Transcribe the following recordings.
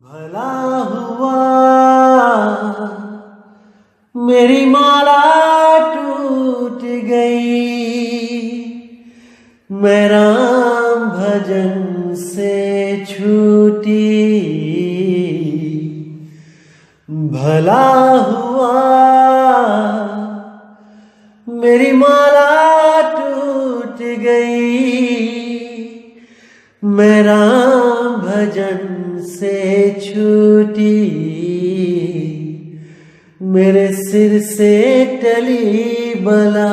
भला हुआ मेरी माला टूट गई, मैं राम भजन से छूटी। भला हुआ मेरी माला टूट गई, मैं राम भजन से छूटी। मेरे सिर से टली बला,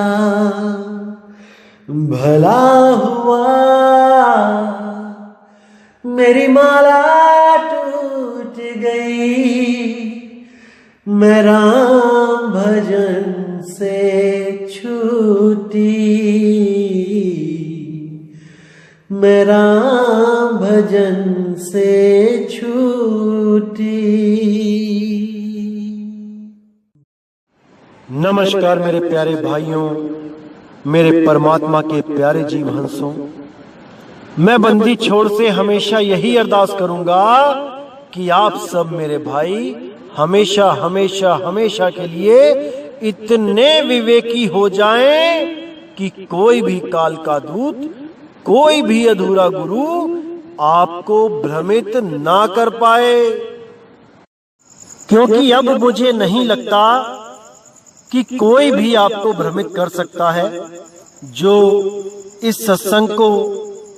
भला हुआ मेरी माला टूट गई, मैं राम भजन से छूटी। मैं राम भजन से छूटी। नमस्कार मेरे प्यारे भाइयों, मेरे परमात्मा के प्यारे जीव हंसों। मैं बंदी छोड़ से हमेशा यही अरदास करूंगा कि आप सब मेरे भाई हमेशा हमेशा हमेशा के लिए इतने विवेकी हो जाएं कि कोई भी काल का दूत, कोई भी अधूरा गुरु आपको भ्रमित ना कर पाए। क्योंकि अब मुझे नहीं लगता कि कोई भी आपको भ्रमित कर सकता है। जो इस सत्संग को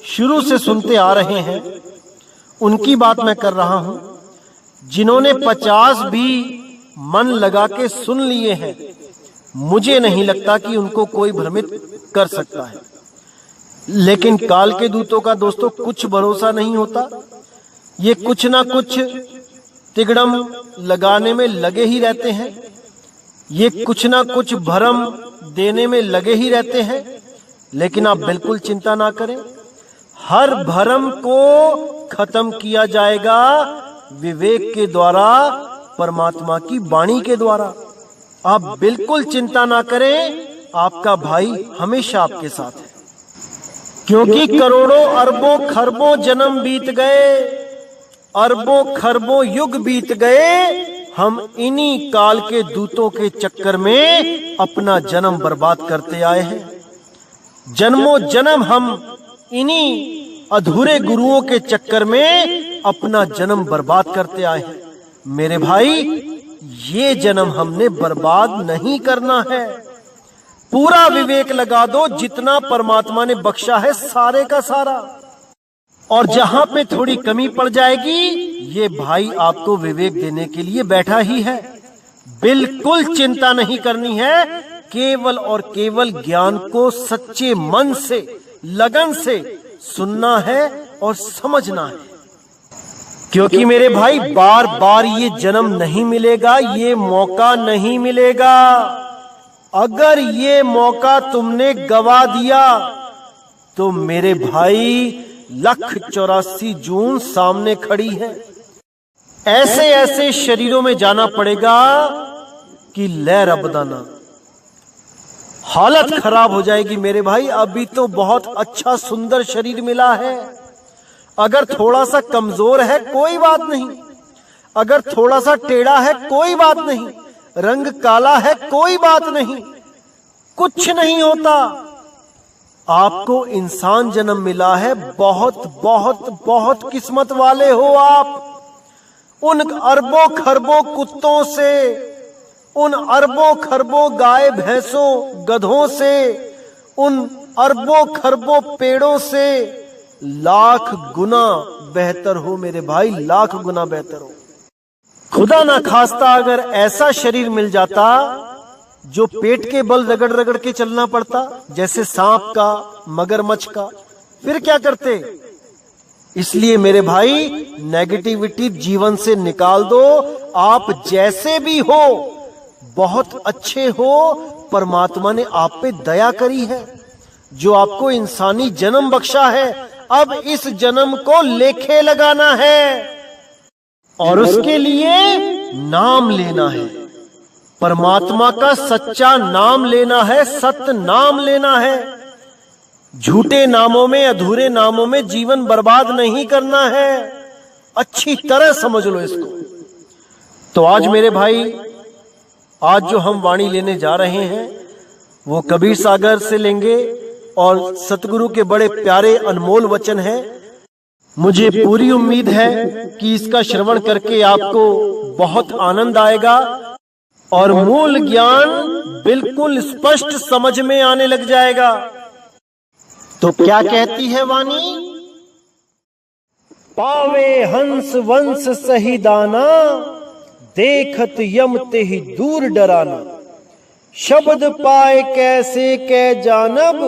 शुरू से सुनते आ रहे हैं उनकी बात मैं कर रहा हूं। जिन्होंने 50 भी मन लगा के सुन लिए हैं, मुझे नहीं लगता कि उनको कोई भ्रमित कर सकता है। लेकिन काल के दूतों का दोस्तों कुछ भरोसा नहीं होता। ये कुछ ना कुछ तिगड़म लगाने में लगे ही रहते हैं, ये कुछ ना कुछ भरम देने में लगे ही रहते हैं। लेकिन आप बिल्कुल चिंता ना करें, हर भरम को खत्म किया जाएगा विवेक के द्वारा, परमात्मा की वाणी के द्वारा। आप बिल्कुल चिंता ना करें, आपका भाई हमेशा आपके साथ है। क्योंकि करोड़ों अरबों खरबों जन्म बीत गए, अरबों खरबों युग बीत गए, हम इन्हीं काल के दूतों के चक्कर में अपना जन्म बर्बाद करते आए हैं। जन्मों जन्म हम इन्हीं अधूरे गुरुओं के चक्कर में अपना जन्म बर्बाद करते आए हैं। मेरे भाई, ये जन्म हमने बर्बाद नहीं करना है। पूरा विवेक लगा दो, जितना परमात्मा ने बख्शा है सारे का सारा। और जहां पे थोड़ी कमी पड़ जाएगी, ये भाई आपको विवेक देने के लिए बैठा ही है। बिल्कुल चिंता नहीं करनी है, केवल और केवल ज्ञान को सच्चे मन से, लगन से सुनना है और समझना है। क्योंकि मेरे भाई बार बार ये जन्म नहीं मिलेगा, ये मौका नहीं मिलेगा। अगर ये मौका तुमने गवा दिया तो मेरे भाई 1,84 जून सामने खड़ी है। ऐसे ऐसे शरीरों में जाना पड़ेगा कि लहर अबदाना, हालत खराब हो जाएगी मेरे भाई। अभी तो बहुत अच्छा सुंदर शरीर मिला है, अगर थोड़ा सा कमजोर है कोई बात नहीं, अगर थोड़ा सा टेढ़ा है कोई बात नहीं, रंग काला है कोई बात नहीं, कुछ नहीं होता। आपको इंसान जन्म मिला है, बहुत बहुत बहुत किस्मत वाले हो आप। उन अरबों खरबों कुत्तों से, उन अरबों खरबों गाय भैंसों गधों से, उन अरबों खरबों पेड़ों से लाख गुना बेहतर हो मेरे भाई, लाख गुना बेहतर हो। खुदा ना खास्ता अगर ऐसा शरीर मिल जाता जो पेट के बल रगड़ रगड़ के चलना पड़ता, जैसे सांप का, मगरमच्छ का, फिर क्या करते। इसलिए मेरे भाई नेगेटिविटी जीवन से निकाल दो। आप जैसे भी हो बहुत अच्छे हो, परमात्मा ने आप पे दया करी है, जो आपको इंसानी जन्म बख्शा है। अब इस जन्म को लेखे लगाना है और उसके लिए नाम लेना है, परमात्मा का सच्चा नाम लेना है, सत्य नाम लेना है। झूठे नामों में, अधूरे नामों में जीवन बर्बाद नहीं करना है। अच्छी तरह समझ लो इसको। तो आज मेरे भाई, आज जो हम वाणी लेने जा रहे हैं वो कबीर सागर से लेंगे और सतगुरु के बड़े प्यारे अनमोल वचन हैं। मुझे पूरी उम्मीद है कि इसका श्रवण करके आपको बहुत आनंद आएगा और मूल ज्ञान बिल्कुल स्पष्ट समझ में आने लग जाएगा। तो क्या कहती है वाणी? पावे हंस वंश सही दाना, देखत यम ते ही दूर डराना। शब्द पाए कैसे कै जानब,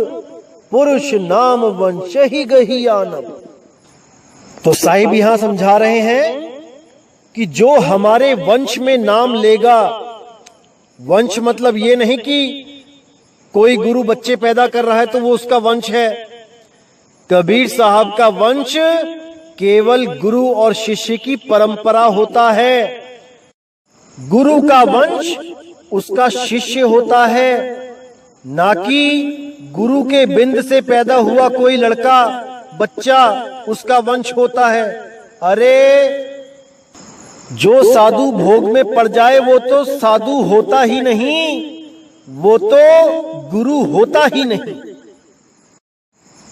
पुरुष नाम वंश ही गही आनब। तो साहिब यहां समझा रहे हैं कि जो हमारे वंश में नाम लेगा, वंश मतलब ये नहीं कि कोई गुरु बच्चे पैदा कर रहा है तो वो उसका वंश है। कबीर साहब का वंश केवल गुरु और शिष्य की परंपरा होता है। गुरु का वंश उसका शिष्य होता है, ना कि गुरु के बिंद से पैदा हुआ कोई लड़का बच्चा उसका वंश होता है। अरे जो साधु भोग में पड़ जाए वो तो साधु होता ही नहीं, वो तो गुरु होता ही नहीं।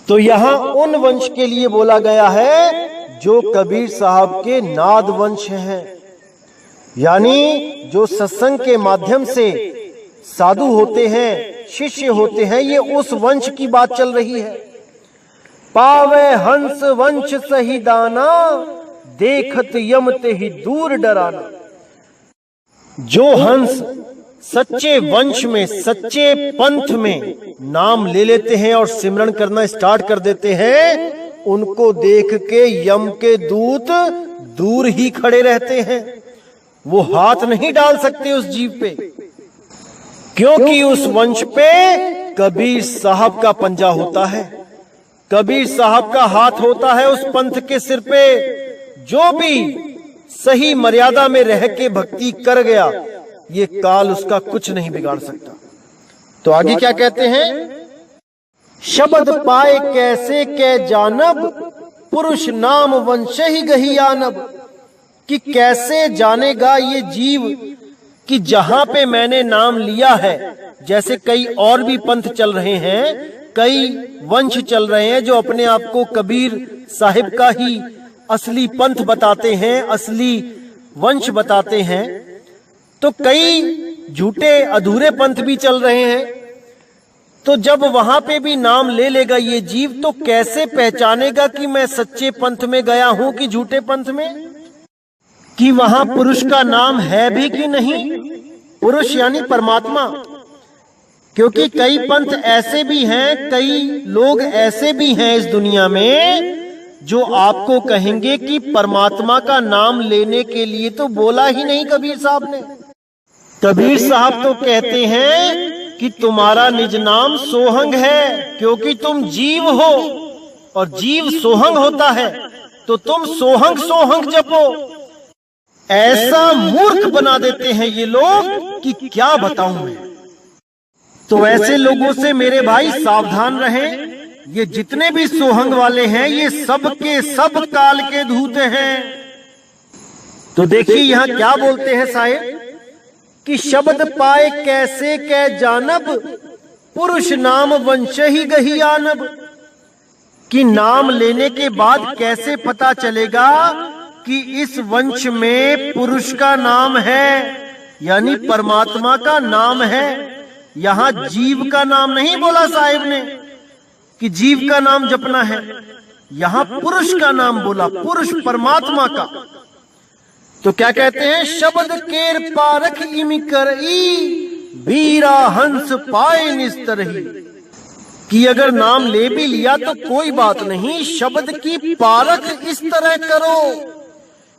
तो यहां उन वंश के लिए बोला गया है जो कबीर साहब के नाद वंश हैं, यानी जो सत्संग के माध्यम से साधु होते हैं, शिष्य होते हैं, ये उस वंश की बात चल रही है। पावे हंस वंश सही दाना, देखत यम ते ही दूर डराना। जो हंस सच्चे वंश में, सच्चे पंथ में नाम ले लेते हैं और सिमरन करना स्टार्ट कर देते हैं, उनको देख के यम के दूत दूर ही खड़े रहते हैं। वो हाथ नहीं डाल सकते उस जीव पे, क्योंकि उस वंश पे कबीर साहब का पंजा होता है, कबीर साहब का हाथ होता है उस पंथ के सिर पे। जो भी सही मर्यादा में रह के भक्ति कर गया, ये काल उसका कुछ नहीं बिगाड़ सकता। तो आगे क्या कहते हैं? शब्द पाए कैसे कै जानब, पुरुष नाम वंश ही गही आनब। कि कैसे जानेगा ये जीव कि जहां पे मैंने नाम लिया है, जैसे कई और भी पंथ चल रहे हैं, कई वंश चल रहे हैं जो अपने आप को कबीर साहिब का ही असली पंथ बताते हैं, असली वंश बताते हैं। तो कई झूठे अधूरे पंथ भी चल रहे हैं। तो जब वहां पे भी नाम ले लेगा ये जीव, तो कैसे पहचानेगा कि मैं सच्चे पंथ में गया हूं कि झूठे पंथ में, कि वहां पुरुष का नाम है भी कि नहीं। पुरुष यानी परमात्मा, क्योंकि कई पंथ ऐसे भी हैं, कई लोग ऐसे भी हैं इस दुनिया में जो आपको कहेंगे कि परमात्मा का नाम लेने के लिए तो बोला ही नहीं कबीर साहब ने। कबीर साहब तो कहते हैं कि तुम्हारा निज नाम सोहंग है, क्योंकि तुम जीव हो और जीव सोहंग होता है, तो तुम सोहंग सोहंग जपो। ऐसा मूर्ख बना देते हैं ये लोग कि क्या बताऊं मैं। तो ऐसे लोगों से मेरे भाई सावधान रहें। ये जितने भी सोहंग वाले हैं, ये सब के सब काल के धूत हैं। तो देखिए यहां क्या बोलते हैं साहिब कि शब्द पाए कैसे कै जानब, पुरुष नाम वंश ही गही आनब। कि नाम लेने के बाद कैसे पता चलेगा कि इस वंश में पुरुष का नाम है, यानी परमात्मा का नाम है। यहां जीव का नाम नहीं बोला साहिब ने कि जीव का नाम जपना है, यहां पुरुष का नाम बोला, पुरुष परमात्मा का। तो क्या कहते हैं? शब्द केर पारख इमि करई, बीरा हंस पाए निस्तरही। कि अगर नाम ले भी लिया तो कोई बात नहीं, शब्द की पारख इस तरह करो।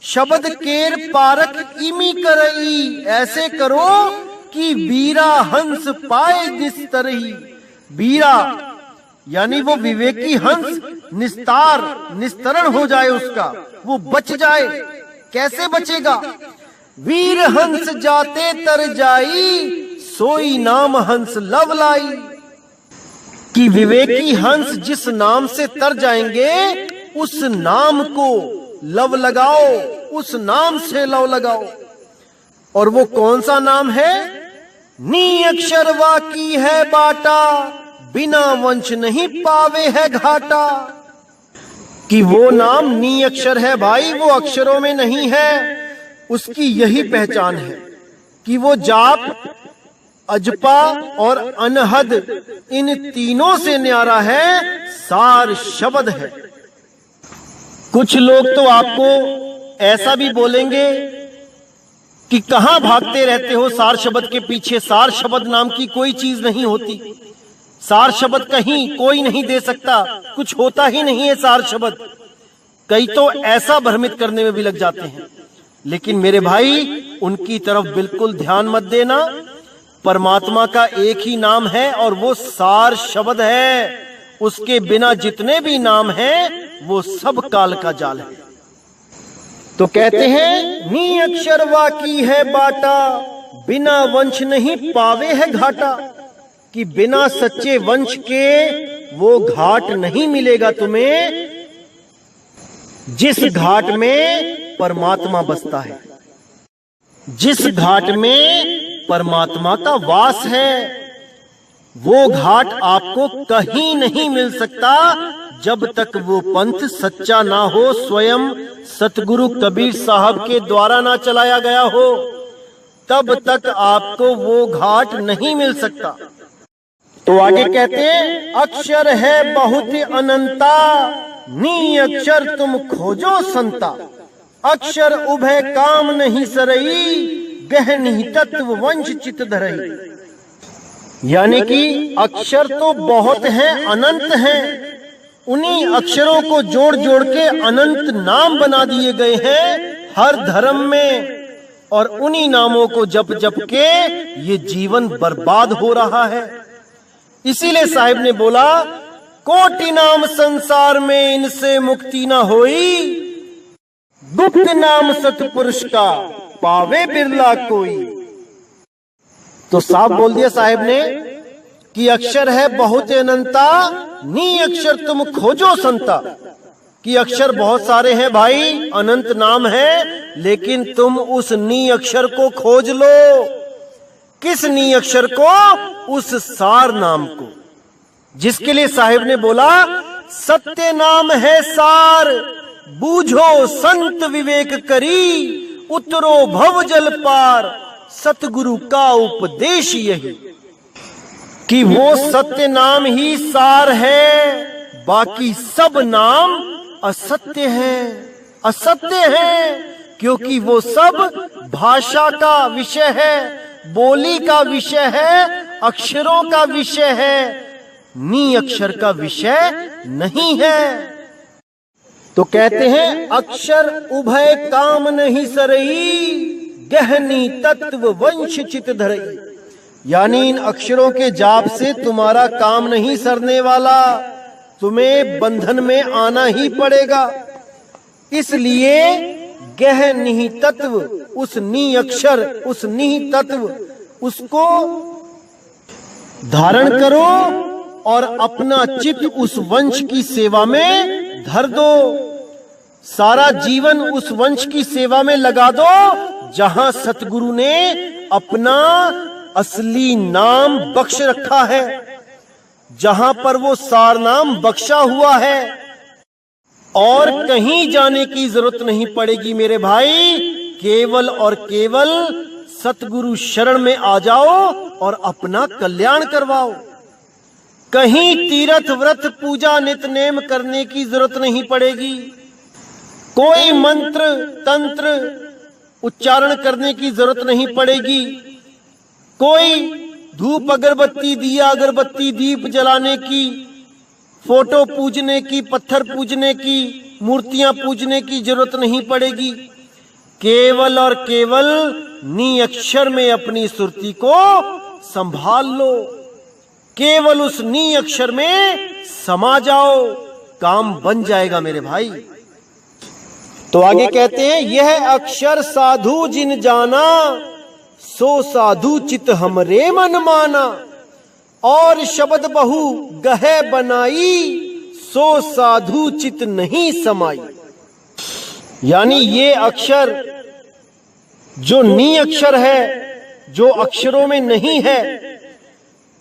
शब्द केर पारख इमि करई, ऐसे करो कि बीरा हंस पाए निस्तरही। बीरा यानी वो विवेकी हंस निस्तरण हो जाए, उसका वो बच जाए। कैसे बचेगा? वीर हंस जाते तर जाई, सोई नाम हंस लव लाई। कि विवेकी हंस जिस नाम से तर जाएंगे, उस नाम को लव लगाओ, उस नाम से लव लगाओ। और वो कौन सा नाम है? नी अक्षर वाकी है बाटा, बिना वंश नहीं पावे है घाटा। कि वो नाम नी अक्षर है भाई, वो अक्षरों में नहीं है। उसकी यही पहचान है कि वो जाप, अजपा और अनहद, इन तीनों से न्यारा है, सार शब्द है। कुछ लोग तो आपको ऐसा भी बोलेंगे कि कहां भागते रहते हो सार शब्द के पीछे, सार शब्द नाम की कोई चीज नहीं होती, सार शब्द कहीं कोई नहीं दे सकता, कुछ होता ही नहीं है सार शब्द। कई तो ऐसा भ्रमित करने में भी लग जाते हैं। लेकिन मेरे भाई, उनकी तरफ बिल्कुल ध्यान मत देना। परमात्मा का एक ही नाम है और वो सार शब्द है। उसके बिना जितने भी नाम हैं वो सब काल का जाल है। तो कहते हैं नी अक्षर वाकी है बाटा, बिना वंश नहीं पावे है घाटा। कि बिना सच्चे वंश के वो घाट नहीं मिलेगा तुम्हें जिस घाट में परमात्मा बसता है, जिस घाट में परमात्मा का वास है। वो घाट आपको कहीं नहीं मिल सकता जब तक वो पंथ सच्चा ना हो, स्वयं सतगुरु कबीर साहब के द्वारा ना चलाया गया हो, तब तक आपको वो घाट नहीं मिल सकता। तो आगे कहते हैं अक्षर है बहुत अनंता, नी अक्षर तुम खोजो संता। अक्षर उभय काम नहीं सरई, गहनी तत्व वंश चित धरई। यानी कि अक्षर तो बहुत हैं, अनंत हैं। उन्हीं अक्षरों को जोड़ जोड़ के अनंत नाम बना दिए गए हैं हर धर्म में, और उन्हीं नामों को जप जप के ये जीवन बर्बाद हो रहा है। इसीलिए साहिब ने बोला कोटि नाम संसार में इनसे मुक्ति ना होई, गुप्त नाम सतपुरुष का पावे बिरला कोई। तो साफ बोल दिया साहिब ने कि अक्षर है बहुत अनंता, नी अक्षर तुम खोजो संता। कि अक्षर बहुत सारे हैं भाई, अनंत नाम है, लेकिन तुम उस नी अक्षर को खोज लो। किस नी अक्षर को? उस सार नाम को, जिसके लिए साहिब ने बोला सत्य नाम है सार, बूझो संत विवेक करी, उतरो भव जल पार, सतगुरु का उपदेश यही। कि वो सत्य नाम ही सार है, बाकी सब नाम असत्य है, असत्य है, क्योंकि वो सब भाषा का विषय है, बोली का विषय है, अक्षरों का विषय है, नी अक्षर का विषय नहीं है। तो कहते हैं अक्षर उभय काम नहीं सरई, गहनी तत्व वंश चित धरई। यानी इन अक्षरों के जाप से तुम्हारा काम नहीं सरने वाला, तुम्हें बंधन में आना ही पड़ेगा। इसलिए गह निहि तत्व, उस नी अक्षर, उस निहि तत्व, उसको धारण करो और अपना चित्त उस वंश की सेवा में धर दो। सारा जीवन उस वंश की सेवा में लगा दो जहां सतगुरु ने अपना असली नाम बख्श रखा है, जहां पर वो सार नाम बख्शा हुआ है। और कहीं जाने की जरूरत नहीं पड़ेगी मेरे भाई, केवल और केवल सतगुरु शरण में आ जाओ और अपना कल्याण करवाओ। कहीं तीर्थ व्रत पूजा नित्य-नेम करने की जरूरत नहीं पड़ेगी, कोई मंत्र तंत्र उच्चारण करने की जरूरत नहीं पड़ेगी, कोई धूप अगरबत्ती दिया अगरबत्ती दीप जलाने की, फोटो पूजने की, पत्थर पूजने की, मूर्तियां पूजने की जरूरत नहीं पड़ेगी। केवल और केवल नी अक्षर में अपनी सुरती को संभाल लो, केवल उस नी अक्षर में समा जाओ, काम बन जाएगा मेरे भाई। तो आगे कहते हैं यह अक्षर साधु जिन जाना, सो साधु चित हमरे मन माना। और शब्द बहु गहे बनाई, सो साधु चित नहीं समाई। यानी ये अक्षर जो नी अक्षर है, जो अक्षरों में नहीं है,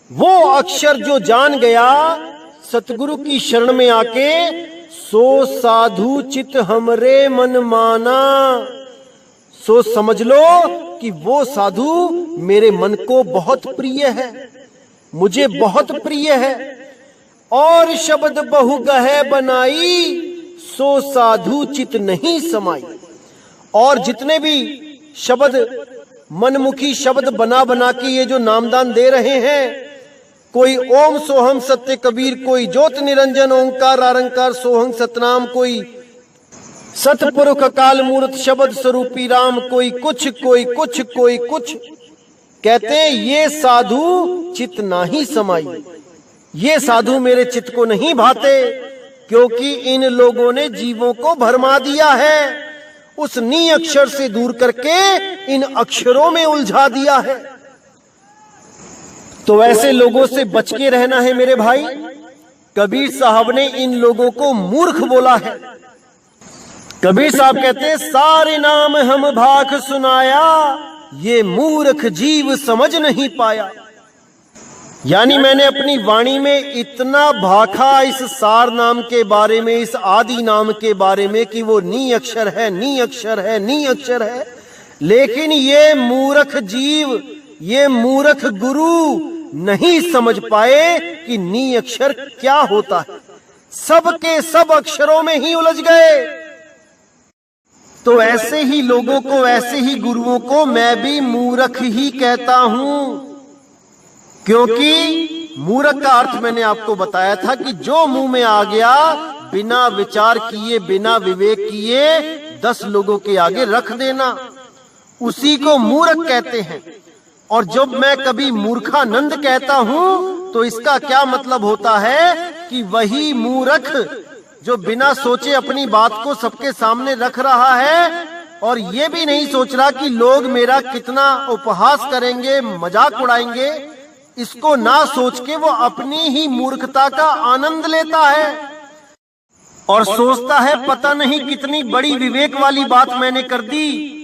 वो अक्षर जो जान गया सतगुरु की शरण में आके, सो साधु चित हमरे मन माना। सो समझ लो कि वो साधु मेरे मन को बहुत प्रिय है, मुझे बहुत प्रिय है। और शब्द बहु गहे बनाई, सो साधु चित नहीं समाई। और जितने भी शब्द मनमुखी शब्द बना बना के ये जो नामदान दे रहे हैं, कोई ओम सोहम सत्य कबीर, कोई ज्योत निरंजन ओंकार आरंकार सोहम सतनाम, कोई सतपुरुष काल मूर्त शब्द स्वरूपी राम, कोई कुछ कोई कुछ कोई कुछ, कहते हैं ये साधु चित नाही समाई। ये साधु मेरे चित्त को नहीं भाते, क्योंकि इन लोगों ने जीवों को भरमा दिया है, उस नी अक्षर से दूर करके इन अक्षरों में उलझा दिया है। तो ऐसे लोगों से बच के रहना है मेरे भाई। कबीर साहब ने इन लोगों को मूर्ख बोला है। कबीर साहब कहते हैं, सारे नाम हम भाख सुनाया, ये मूर्ख जीव समझ नहीं पाया। यानी मैंने अपनी वाणी में इतना भाखा इस सार नाम के बारे में, इस आदि नाम के बारे में, कि वो नी अक्षर है, नी अक्षर है, नी अक्षर है, लेकिन ये मूर्ख जीव, ये मूर्ख गुरु नहीं समझ पाए कि नी अक्षर क्या होता है। सब के सब अक्षरों में ही उलझ गए। तो ऐसे ही लोगों को, ऐसे ही गुरुओं को मैं भी मूर्ख ही कहता हूं, क्योंकि मूर्ख का अर्थ मैंने आपको बताया था कि जो मुंह में आ गया बिना विचार किए, बिना विवेक किए 10 लोगों के आगे रख देना, उसी को मूर्ख कहते हैं। और जब मैं कभी मूर्खानंद कहता हूं तो इसका क्या मतलब होता है कि वही मूर्ख जो बिना सोचे अपनी बात को सबके सामने रख रहा है और ये भी नहीं सोच रहा कि लोग मेरा कितना उपहास करेंगे, मजाक उड़ाएंगे, इसको ना सोच के वो अपनी ही मूर्खता का आनंद लेता है और सोचता है पता नहीं कितनी बड़ी विवेक वाली बात मैंने कर दी,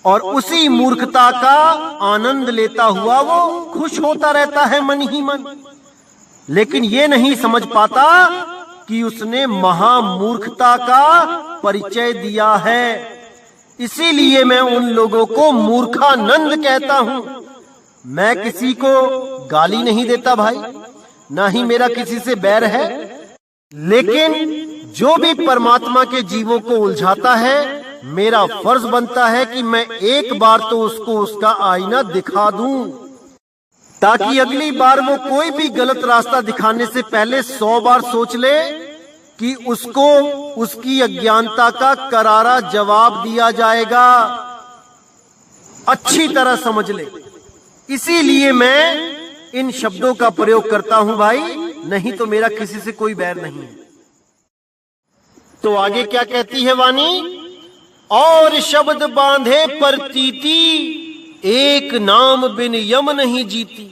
और उसी मूर्खता का आनंद लेता हुआ वो खुश होता रहता है मन ही मन। लेकिन ये नहीं समझ पाता कि उसने महामूर्खता का परिचय दिया है। इसीलिए मैं उन लोगों को मूर्खानंद कहता हूं। मैं किसी को गाली नहीं देता भाई, ना ही मेरा किसी से बैर है, लेकिन जो भी परमात्मा के जीवों को उलझाता है, मेरा फर्ज बनता है कि मैं एक बार तो उसको उसका आईना दिखा दूं, ताकि अगली बार वो कोई भी गलत रास्ता दिखाने से पहले 100 बार सोच ले कि उसको उसकी अज्ञानता का करारा जवाब दिया जाएगा। अच्छी तरह समझ ले। इसीलिए मैं इन शब्दों का प्रयोग करता हूं भाई, नहीं तो मेरा किसी से कोई बैर नहीं है। तो आगे क्या कहती है वाणी? और शब्द बांधे प्रतीति, एक नाम बिन यम नहीं जीती।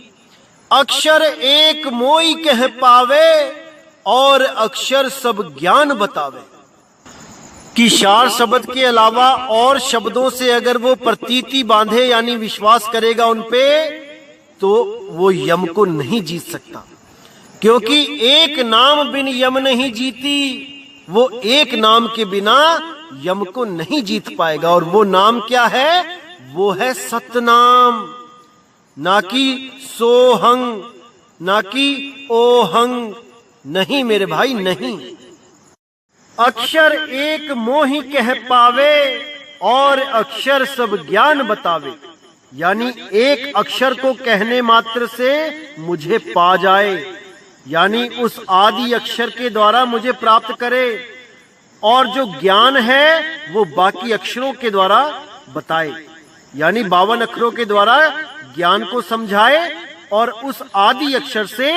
अक्षर एक मोई कह पावे, और अक्षर सब ज्ञान बतावे। कि 4 शब्द के अलावा और शब्दों से अगर वो प्रतीति बांधे यानी विश्वास करेगा उन पे, तो वो यम को नहीं जीत सकता, क्योंकि एक नाम बिन यम नहीं जीती। वो एक नाम के बिना यम को नहीं जीत पाएगा। और वो नाम क्या है? वो है सतनाम, ना कि सोहंग, ना कि ओहंग। नहीं मेरे भाई, नहीं। अक्षर एक मोहि कह पावे, और अक्षर सब ज्ञान बतावे। यानी एक अक्षर को कहने मात्र से मुझे पा जाए, यानी उस आदि अक्षर के द्वारा मुझे प्राप्त करे, और जो ज्ञान है वो बाकी अक्षरों के द्वारा बताए, यानी 52 अक्षरों के द्वारा ज्ञान को समझाए और उस आदि अक्षर से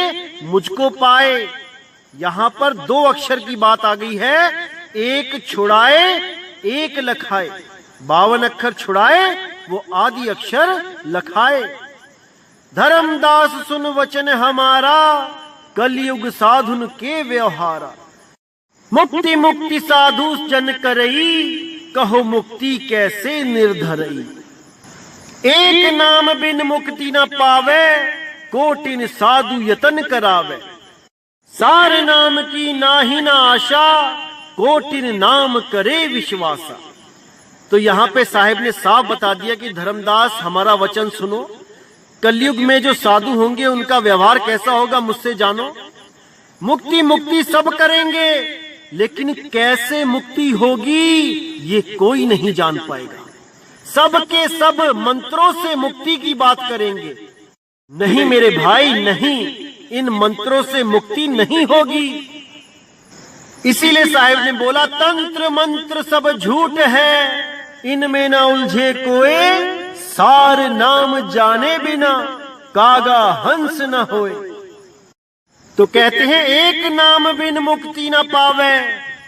मुझको पाए। यहाँ पर 2 अक्षर की बात आ गई है, एक छुड़ाए एक लखाए। 52 अक्षर छुड़ाए, वो आदि अक्षर लखाए। धर्मदास सुन वचन हमारा, कलयुग साधुन के व्यवहारा। मुक्ति मुक्ति साधु जन करई, कहो मुक्ति कैसे निर्धरई। एक नाम बिन मुक्ति न पावे, कोटिन साधु यतन करावे। सार नाम की नाही ना आशा, कोटिन नाम करे विश्वासा। तो यहाँ पे साहिब ने साफ बता दिया कि धर्मदास हमारा वचन सुनो, कलयुग में जो साधु होंगे उनका व्यवहार कैसा होगा मुझसे जानो। मुक्ति मुक्ति सब करेंगे, लेकिन कैसे मुक्ति होगी ये कोई नहीं जान पाएगा। सब के सब मंत्रों से मुक्ति की बात करेंगे। नहीं मेरे भाई नहीं, इन मंत्रों से मुक्ति नहीं होगी। इसीलिए साहिब ने बोला तंत्र मंत्र सब झूठ है, इनमें ना उलझे कोई। सार नाम जाने बिना कागा हंस न होए। तो कहते हैं एक नाम बिन मुक्ति न पावे।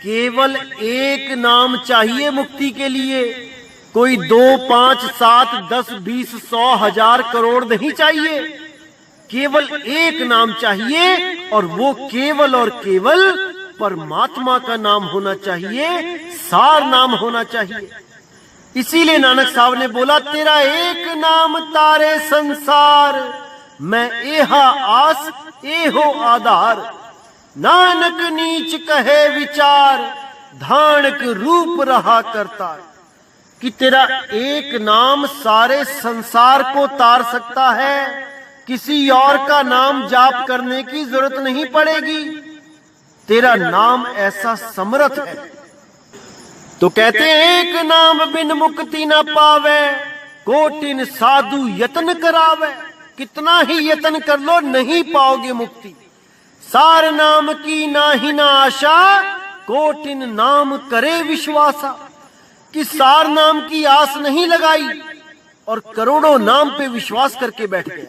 केवल एक नाम चाहिए मुक्ति के लिए, कोई 2, 5, 7, 10, 20, 100, 1000 करोड़ नहीं चाहिए। केवल एक नाम चाहिए, और वो केवल और केवल परमात्मा का नाम होना चाहिए, सार नाम होना चाहिए। इसीलिए नानक साहब ने बोला तेरा एक नाम तारे संसार, मैं एहा आस एहो आधार। नानक नीच कहे विचार, धानक रूप रहा करता। कि तेरा एक नाम सारे संसार को तार सकता है, किसी और का नाम जाप करने की जरूरत नहीं पड़ेगी। तेरा नाम ऐसा समर्थ है। तो कहते हैं एक नाम बिन मुक्ति न पावे, कोटिन साधु यत्न करावे। कितना ही यत्न कर लो नहीं पाओगे मुक्ति। सार नाम की नाही ना आशा, कोटिन नाम करे विश्वासा। कि सार नाम की आस नहीं लगाई और करोड़ों नाम पे विश्वास करके बैठ गए।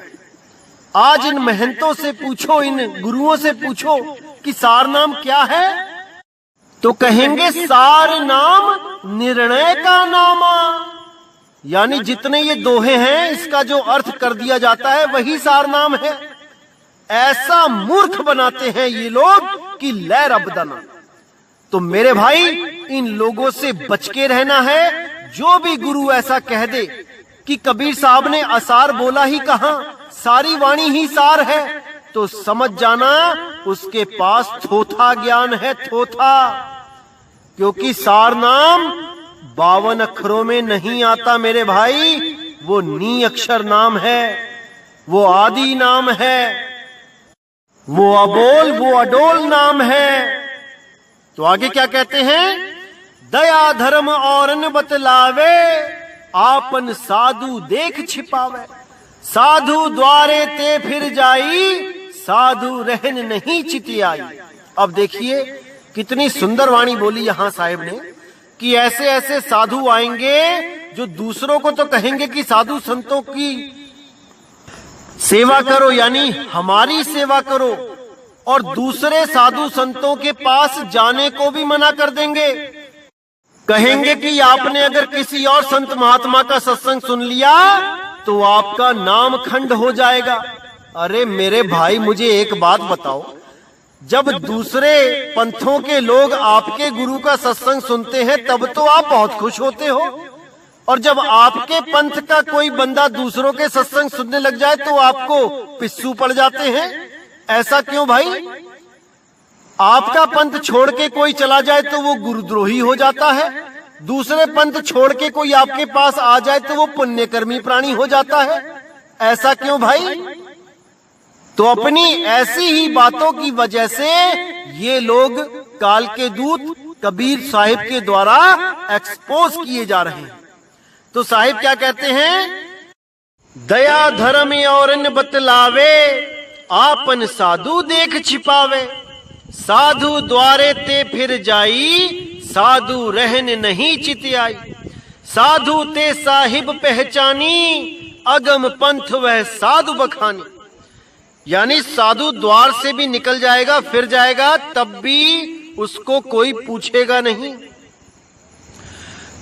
आज इन महंतों से पूछो, इन गुरुओं से पूछो कि सार नाम क्या है, तो कहेंगे सार नाम निर्णय का नामा। यानी जितने ये दोहे हैं इसका जो अर्थ कर दिया जाता है वही सार नाम है। ऐसा मूर्ख बनाते हैं ये लोग कि लै रब दना। तो मेरे भाई इन लोगों से बच के रहना है। जो भी गुरु ऐसा कह दे कि कबीर साहब ने असार बोला ही कहां, सारी वाणी ही सार है, तो समझ जाना उसके पास थोथा ज्ञान है, थोथा। क्योंकि सार नाम 52 अक्षरों में नहीं आता मेरे भाई, वो नी अक्षर नाम है, वो आदि नाम है, वो अबोल वो अडोल नाम है। तो आगे क्या कहते हैं, दया धर्म औरन बतलावे, आपन साधु देख छिपावे। साधु द्वारे ते फिर जाई, साधु रहन नहीं चितियाई। अब देखिए कितनी सुंदर वाणी बोली यहां साहिब ने कि ऐसे ऐसे साधु आएंगे जो दूसरों को तो कहेंगे कि साधु संतों की सेवा करो, यानी हमारी सेवा करो, और दूसरे साधु संतों के पास जाने को भी मना कर देंगे। कहेंगे कि आपने अगर किसी और संत महात्मा का सत्संग सुन लिया तो आपका नाम खंड हो जाएगा। अरे मेरे भाई मुझे एक बात बताओ, जब दूसरे पंथों के लोग आपके गुरु का सत्संग सुनते हैं तब तो आप बहुत खुश होते हो, और जब आपके पंथ का कोई बंदा दूसरों के सत्संग सुनने लग जाए तो आपको पिस्सू पड़ जाते हैं। ऐसा क्यों भाई? आपका पंथ छोड़ के कोई चला जाए तो वो गुरुद्रोही हो जाता है, दूसरे पंथ छोड़ के कोई आपके पास आ जाए तो वो पुण्यकर्मी प्राणी हो जाता है। ऐसा क्यों भाई? तो अपनी ऐसी ही बातों की वजह से ये लोग काल के दूत कबीर साहिब के द्वारा एक्सपोज किए जा रहे हैं। तो साहिब क्या कहते हैं, दया धर्म औरन बतलावे, आपन साधु देख छिपावे। साधु द्वारे ते फिर जाई, साधु रहन नहीं चितियाई। साधु ते साहिब पहचानी, अगम पंथ वह साधु बखानी। यानी साधु द्वार से भी निकल जाएगा फिर जाएगा तब भी उसको कोई पूछेगा नहीं।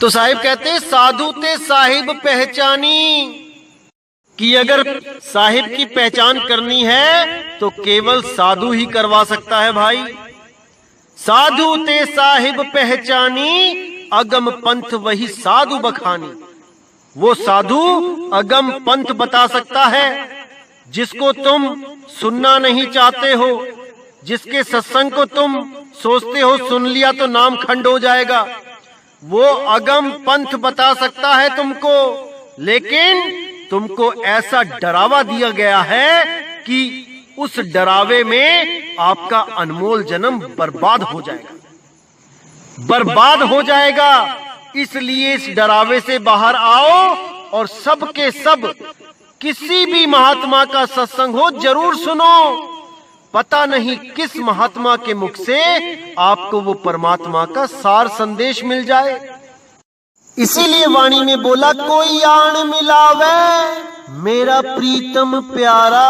तो साहिब कहते हैं साधु ते साहिब पहचानी, कि अगर साहिब की पहचान करनी है तो केवल साधु ही करवा सकता है भाई। साधु ते साहिब पहचानी, अगम पंथ वही साधु बखानी। वो साधु अगम पंथ बता सकता है जिसको तुम सुनना नहीं चाहते हो, जिसके सत्संग को तुम सोचते हो सुन लिया तो नाम खंड हो जाएगा। वो अगम पंथ बता सकता है तुमको, लेकिन तुमको ऐसा डरावा दिया गया है कि उस डरावे में आपका अनमोल जन्म बर्बाद हो जाएगा, बर्बाद हो जाएगा। इसलिए इस डरावे से बाहर आओ और सब के सब किसी भी महात्मा का सत्संग हो जरूर सुनो। पता नहीं किस महात्मा के मुख से आपको वो परमात्मा का सार संदेश मिल जाए। इसीलिए वाणी में बोला, कोई आन मिलावे मेरा प्रीतम प्यारा,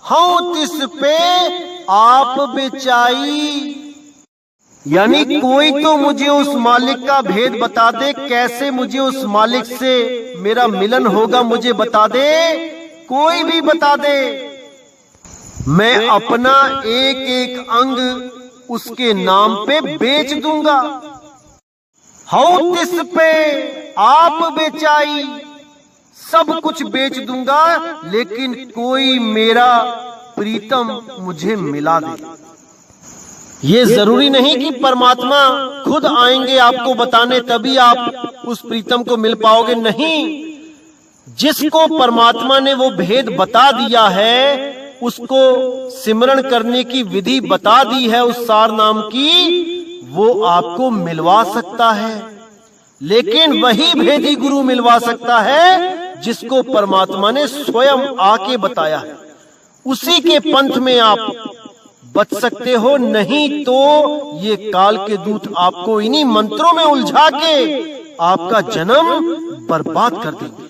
हूं तिस पे आप बेचाई। यानी कोई तो मुझे उस मालिक का भेद बता दे, कैसे मुझे उस मालिक से मेरा मिलन होगा मुझे बता दे, कोई भी बता दे। मैं अपना एक एक अंग उसके नाम पे बेच दूंगा। हूं तिस पे आप बेचाई, सब कुछ बेच दूंगा, लेकिन कोई मेरा प्रीतम मुझे मिला दे। ये जरूरी नहीं कि परमात्मा खुद आएंगे आपको बताने तभी आप उस प्रीतम को मिल पाओगे, नहीं। जिसको परमात्मा ने वो भेद बता दिया है, उसको सिमरण करने की विधि बता दी है उस सार नाम की, वो आपको मिलवा सकता है। लेकिन वही भेदी गुरु मिलवा सकता है जिसको परमात्मा ने स्वयं आके बताया है। उसी के पंथ में आप बच सकते हो, नहीं तो ये काल के दूत आपको इन्हीं मंत्रों में उलझा के आपका जन्म बर्बाद कर देंगे।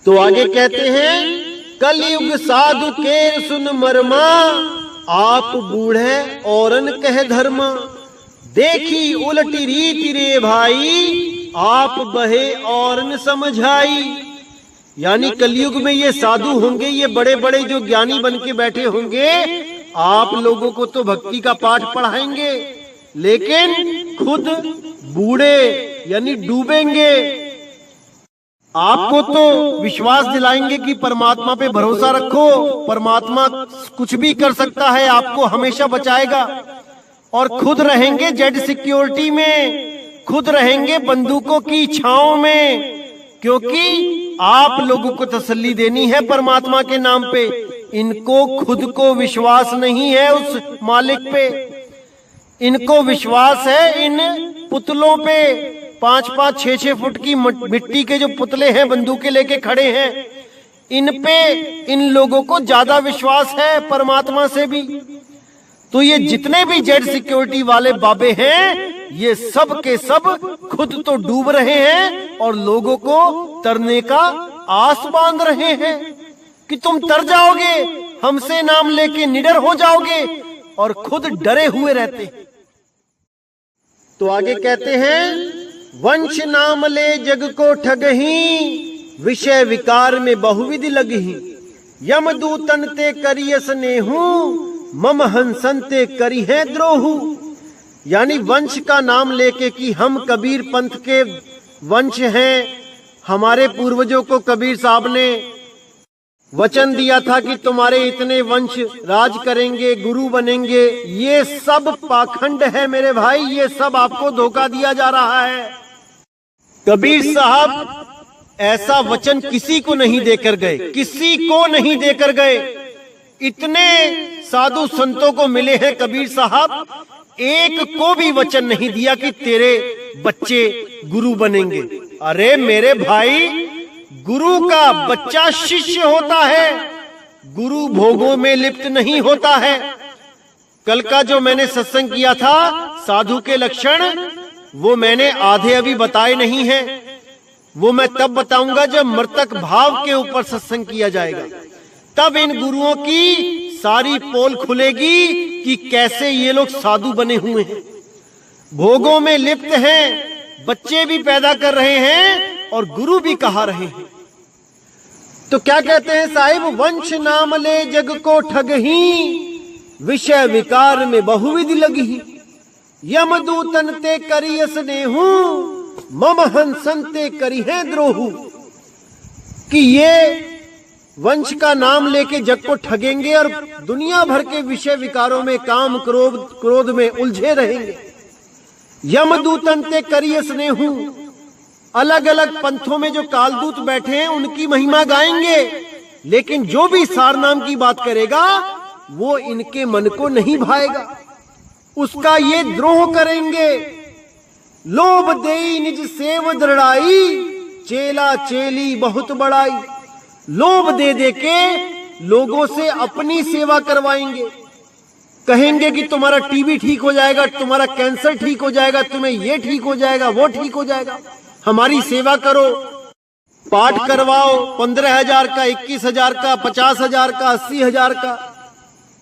तो आगे कहते हैं, कलयुग साधु के सुन मरमा, आप बूढ़े औरन कह धर्मा। देखी उलटी रीति रे भाई, आप बहे औरन समझाई। यानी कलयुग में ये साधु होंगे, ये बड़े बड़े जो ज्ञानी बन के बैठे होंगे, आप लोगों को तो भक्ति का पाठ पढ़ाएंगे, लेकिन खुद बूढ़े यानी डूबेंगे। आपको तो विश्वास दिलाएंगे कि परमात्मा पे भरोसा रखो, परमात्मा कुछ भी कर सकता है, आपको हमेशा बचाएगा। और खुद रहेंगे जेड सिक्योरिटी में, खुद रहेंगे बंदूकों की छांव में, क्योंकि आप लोगों को तसल्ली देनी है परमात्मा के नाम पे। इनको खुद को विश्वास नहीं है उस मालिक पे, इनको विश्वास है इन पुतलों पे। 5-5, 6-6 फुट की मिट्टी के जो पुतले हैं, बंदूकें लेके खड़े हैं, इन पे इन लोगों को ज्यादा विश्वास है परमात्मा से भी। तो ये जितने भी जेड सिक्योरिटी वाले बाबे हैं, ये सब के सब खुद तो डूब रहे हैं और लोगों को तरने का आस बांध रहे हैं कि तुम तर जाओगे, हमसे नाम लेके निडर हो जाओगे, और खुद डरे हुए रहते हैं। तो आगे कहते हैं, वंश नाम ले जग को ठगही, विषय विकार में बहुविधि लगही। यमदूतन ते करिय स्नेहू, मम हंसन ते करी है द्रोहू। यानी वंश का नाम लेके कि हम कबीर पंथ के वंश हैं, हमारे पूर्वजों को कबीर साहब ने वचन दिया था कि तुम्हारे इतने वंश राज करेंगे, गुरु बनेंगे। ये सब पाखंड है मेरे भाई, ये सब आपको धोखा दिया जा रहा है। कबीर साहब ऐसा वचन किसी को नहीं देकर गए, किसी को नहीं देकर गए। इतने साधु संतों को मिले हैं कबीर साहब, एक को भी वचन नहीं दिया कि तेरे बच्चे गुरु बनेंगे। अरे मेरे भाई, गुरु का बच्चा शिष्य होता है, गुरु भोगों में लिप्त नहीं होता है। कल का जो मैंने सत्संग किया था साधु के लक्षण, वो मैंने आधे अभी बताए नहीं हैं, वो मैं तब बताऊंगा जब मृतक भाव के ऊपर सत्संग किया जाएगा। तब इन गुरुओं की सारी पोल खुलेगी कि कैसे ये लोग साधु बने हुए हैं, भोगों में लिप्त हैं, बच्चे भी पैदा कर रहे हैं और गुरु भी कहा रहे हैं। तो क्या कहते हैं साहिब, वंश नाम ले जग को ठगही, विषय विकार में बहुविधि लगही। यमदूतन ते करिय स्नेहू मम हंसन ते करी है द्रोहू। कि ये वंश का नाम लेके जग को ठगेंगे और दुनिया भर के विषय विकारों में, काम क्रोध में उलझे रहेंगे। यमदूतन ते करिय स्नेहू, अलग अलग पंथों में जो कालदूत बैठे हैं उनकी महिमा गाएंगे, लेकिन जो भी सार नाम की बात करेगा वो इनके मन को नहीं भाएगा, उसका ये द्रोह करेंगे। लोभ देई निज सेव दृढ़ाई, चेला चेली बहुत बड़ाई। लोभ दे दे के लोगों से अपनी सेवा करवाएंगे, कहेंगे कि तुम्हारा टीबी ठीक हो जाएगा, तुम्हारा कैंसर ठीक हो जाएगा, तुम्हें ये ठीक हो जाएगा, वो ठीक हो जाएगा, हमारी सेवा करो, पाठ करवाओ, 15,000 का, 21,000 का, 50,000 का, 80,000 का।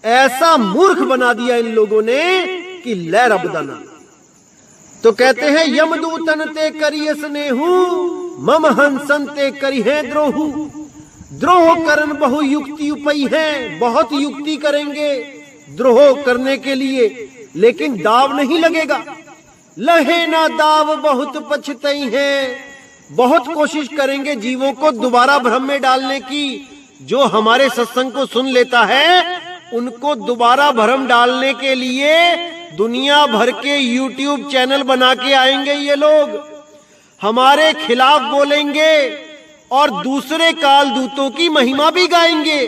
ऐसा मूर्ख बना दिया इन लोगों ने कि लै रबदाना। तो कहते हैं यमदूतन ते करिय स्नेहू मम हंसन ते करी है द्रोहू। द्रोह करन बहु युक्ति उपई है, बहुत युक्ति करेंगे द्रोह करने के लिए, लेकिन दाव नहीं लगेगा। लहे ना दाव बहुत पछतई है, बहुत कोशिश करेंगे जीवों को दोबारा भ्रम में डालने की। जो हमारे सत्संग को सुन लेता है उनको दोबारा भ्रम डालने के लिए दुनिया भर के YouTube चैनल बना के आएंगे ये लोग, हमारे खिलाफ बोलेंगे और दूसरे कालदूतों की महिमा भी गाएंगे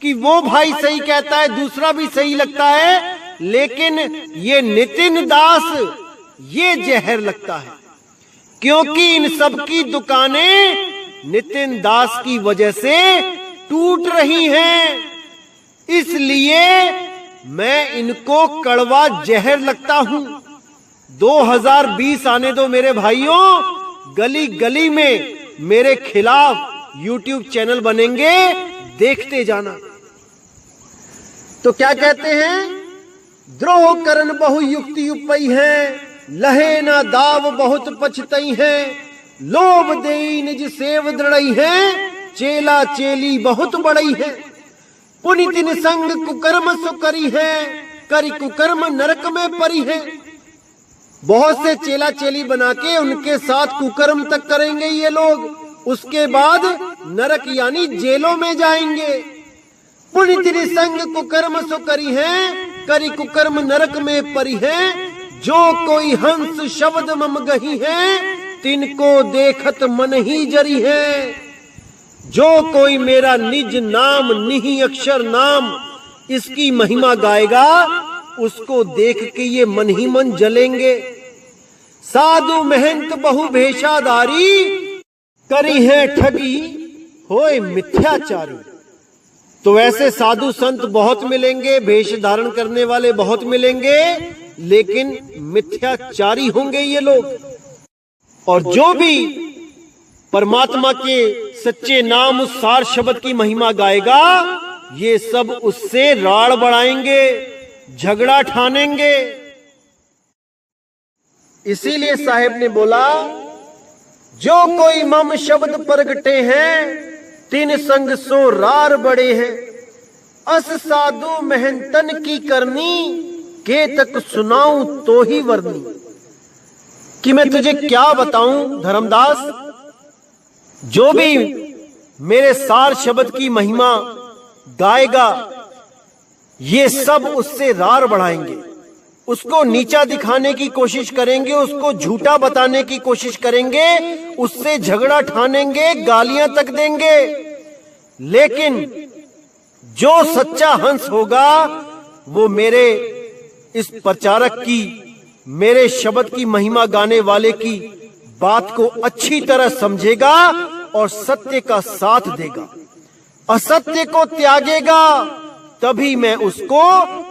कि वो भाई सही कहता है, दूसरा भी सही लगता है, लेकिन ये नितिन दास ये जहर लगता है, क्योंकि इन सब की दुकानें नितिन दास की वजह से टूट रही हैं। इसलिए मैं इनको कड़वा जहर लगता हूं। 2020 आने दो मेरे भाइयों, गली गली में मेरे खिलाफ YouTube चैनल बनेंगे, देखते जाना। तो क्या कहते हैं, द्रोह करन बहु युक्ति उपई है, लहे ना दाव बहुत पछतई है। लोभ देई निज सेव दृढ़ई है, चेला चेली बहुत बड़ई है। पुनितिन संग कुकर्म सु करी है, करी कुकर्म नरक में परी है। बहुत से चेला चेली बना के उनके साथ कुकर्म तक करेंगे ये लोग, उसके बाद नरक यानी जेलों में जाएंगे। पुनितिन संग कुकर्म सु करी है, करी कुकर्म नरक में परी है। जो कोई हंस शब्द मम गही है, तिनको देखत मन ही जरी है। जो कोई मेरा निज नाम निहि अक्षर नाम इसकी महिमा गाएगा, उसको देख के ये मन ही मन जलेंगे। साधु महंत बहु भेषाधारी, करी है ठगी होए मिथ्याचारी। तो ऐसे साधु संत बहुत मिलेंगे, भेष धारण करने वाले बहुत मिलेंगे, लेकिन मिथ्याचारी होंगे ये लोग। और जो भी परमात्मा के सच्चे नाम उस सार शब्द की महिमा गाएगा, ये सब उससे राड़ बढ़ाएंगे, झगड़ा ठानेंगे। इसीलिए साहेब ने बोला, जो कोई मम शब्द प्रगटे हैं, तिन संग सो रार बड़े हैं। अस साधु मेहनतन की करनी, के तक सुनाऊं तो ही वर्णी। कि मैं तुझे क्या बताऊं धर्मदास, जो भी मेरे सार शब्द की महिमा गाएगा, ये सब उससे रार बढ़ाएंगे, उसको नीचा दिखाने की कोशिश करेंगे, उसको झूठा बताने की कोशिश करेंगे, उससे झगड़ा ठानेंगे, गालियां तक देंगे। लेकिन जो सच्चा हंस होगा वो मेरे इस प्रचारक की, मेरे शब्द की महिमा गाने वाले की बात को अच्छी तरह समझेगा और सत्य का साथ देगा, असत्य को त्यागेगा, तभी मैं उसको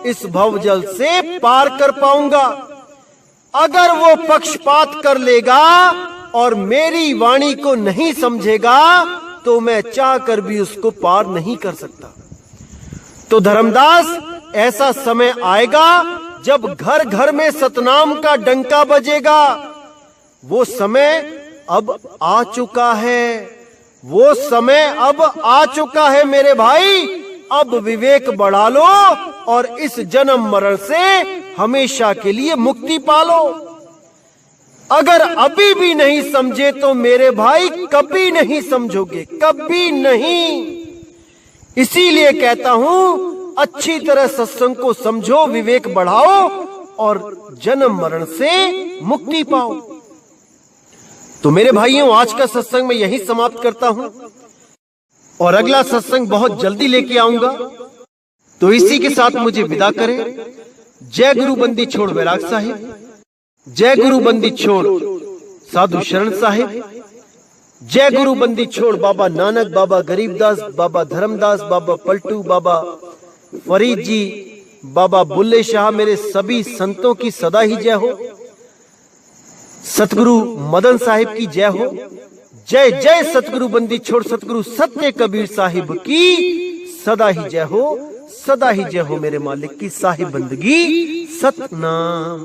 इस भवजल से पार कर पाऊंगा। अगर वो पक्षपात कर लेगा और मेरी वाणी को नहीं समझेगा, तो मैं चाहकर भी उसको पार नहीं कर सकता। तो धर्मदास, ऐसा समय आएगा जब घर घर में सतनाम का डंका बजेगा। वो समय अब आ चुका है, वो समय अब आ चुका है मेरे भाई। अब विवेक बढ़ा लो और इस जन्म मरण से हमेशा के लिए मुक्ति पालो। अगर अभी भी नहीं समझे तो मेरे भाई कभी नहीं समझोगे, कभी नहीं। इसीलिए कहता हूं अच्छी तरह सत्संग को समझो, विवेक बढ़ाओ और जन्म मरण से मुक्ति पाओ। तो मेरे भाइयों, आज का सत्संग मैं यहीं समाप्त करता हूं और अगला सत्संग बहुत जल्दी लेके आऊंगा। तो इसी के साथ मुझे विदा करें। जय गुरु बंदी छोड़ बैराग साहिब, जय गुरु बंदी छोड़ साधु शरण साहिब, जय गुरु बंदी छोड़ बाबा नानक, बाबा गरीबदास, बाबा धर्मदास, बाबा पलटू, बाबा फरीद जी, बाबा बुल्ले शाह, मेरे सभी संतों की सदा ही जय हो। सतगुरु मदन साहिब की जय हो। जय जय सतगुरु बंदी छोड़ सतगुरु सत्य कबीर साहिब की सदा ही जय हो, सदा ही जय हो। मेरे मालिक की साहिब बंदगी सतनाम।